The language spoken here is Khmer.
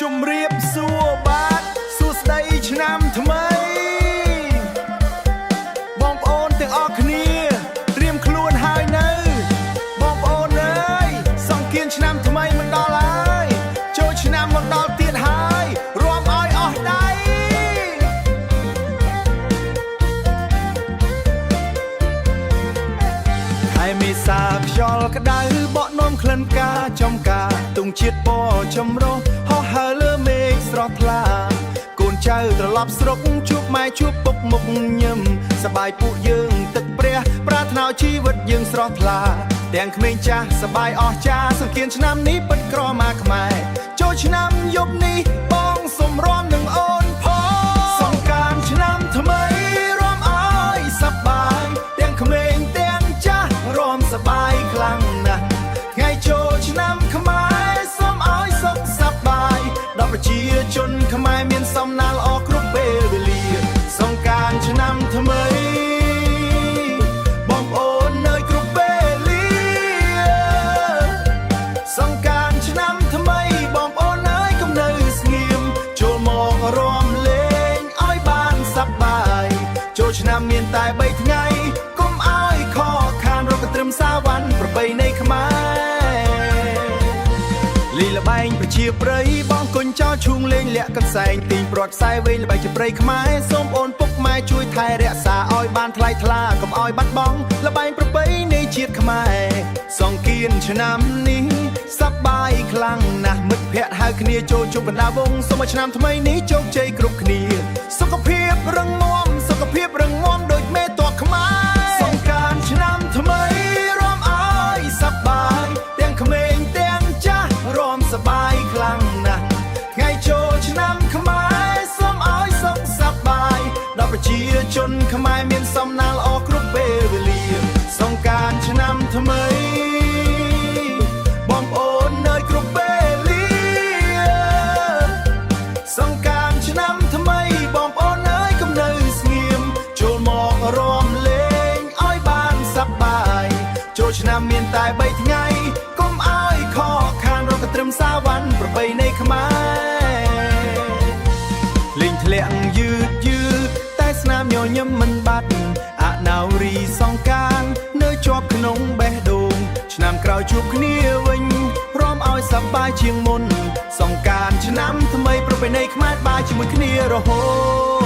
ជំរាបសួរបាទសួស្ដីឆ្នាំថ្មីបងប្អូនទាំងអស់គ្នាត្រៀមខ្លួនហើយនៅបងប្អូនអើយសង្ឃានឆ្នាំថ្មីមកដល់ហើយចូលឆ្នាំមកដល់ទៀតហើយរួមឲ្យអស់ដៃខែមេសាខ្យល់ក្តៅបក់នាំក្លិនការចំការទុងជាតិពណ៌ចម្រុះហោះហើរលើមេឃស្រស់ថ្លាកូនចៅត្រឡប់ស្រុកជួបម៉ែជួបពុកមុខញឹមសបាយពួកយើងទឹកព្រះប្រាថ្នាជីវិតយើងស្រស់ថ្លាទាំងក្មេងចាស់សបាយអស្ចារ្យសង្ឃានឆ្នាំនេះពិតក្រមាខ្មែរចូលឆ្នាំយប់នេះបងសុំរាំនឹងអូនផងសង្ករាន្តឆ្នាំថ្មីរាំឲ្យសប្បាយទាំងក្មេងទាំងចាស់រាំសប្បាយខ្លាំងណាស់ថ្ងៃចូលឆ្នាំខ្មែរសូមឲ្យសុខសប្បាយដល់ប្រជាជនខ្មែរមានសំណាងល្អគ្រប់ពេលវេលាសង្ករាន្តឆ្នាំថ្មីបងប្អូននៅគ្រប់ពេលវេលាសង្ករាន្តឆ្នាំថ្មីបងប្អូនអើយកុំនៅស្ងៀមចូលមករាំលេងឲ្យបានសប្បាយចូលឆ្នាំមានតែ3ថ្ងៃកុំឲ្យខកខានរកត្រឹមសាវ័នប្របីនៃខ្មែរលីល្បែងប្រជាប្រិយបងគុញចោលឈូងលេងលាក់កន្សែងទីងព្រាត់ខ្សែវែងល្បែងជាប្រិយខ្មែរសូមអូនពុកម៉ែជួយថែរក្សាឲ្យបានថ្លៃថ្លាកុំឲ្យបាត់បង់ល្បែងប្រពៃណីជាតិខ្មែរសង្ឃានឆ្នាំនេះសប្បាយខ្លាំងណាស់មិត្តភ័ក្តិហៅគ្នាចូលជុំកណ្ដាលវងសូមឲ្យឆ្នាំថ្មីនេះជោគជ័យគ្រប់គ្នាសុខភាពរឹងមាំសុខភាពរឹងមាំដូចមេតបខ្មែរសង្ករាន្តឆ្នាំថ្មីរាំឲ្យសប្បាយទាំងក្មេងទាំងចាស់រាំសប្បាយខ្លាំងណាស់ថ្ងៃចូលឆ្នាំខ្មែរសូមឲ្យសុខសប្បាយដល់ប្រជាជនខ្មែរមានសំណាងល្អគ្រប់ពេលវេលាសង្ករាន្តឆ្នាំថ្មីបងប្អូននៅគ្រប់ពេលវេលាសង្ករាន្តឆ្នាំថ្មីបងប្អូនអើយកុំនៅស្ងៀមចូលមករាំលេងឲ្យបានសប្បាយចូលឆ្នាំមានតែ3ថ្ងៃកុំឲ្យខកខានរកត្រឹមសាវ័នប្របីនៃខ្មែរលេងធ្លាក់យឺតតែស្នាមញញឹមមិនបាត់អនុរីសង្ករាន្តនៅជាប់ក្នុងបេះដូងឆ្នាំក្រោយជួបគ្នាវិញរាំឲ្យសប្បាយជាងមុនសង្ករាន្តឆ្នាំថ្មីប្រពៃណីខ្មែរបាយជាមួយគ្នារហូត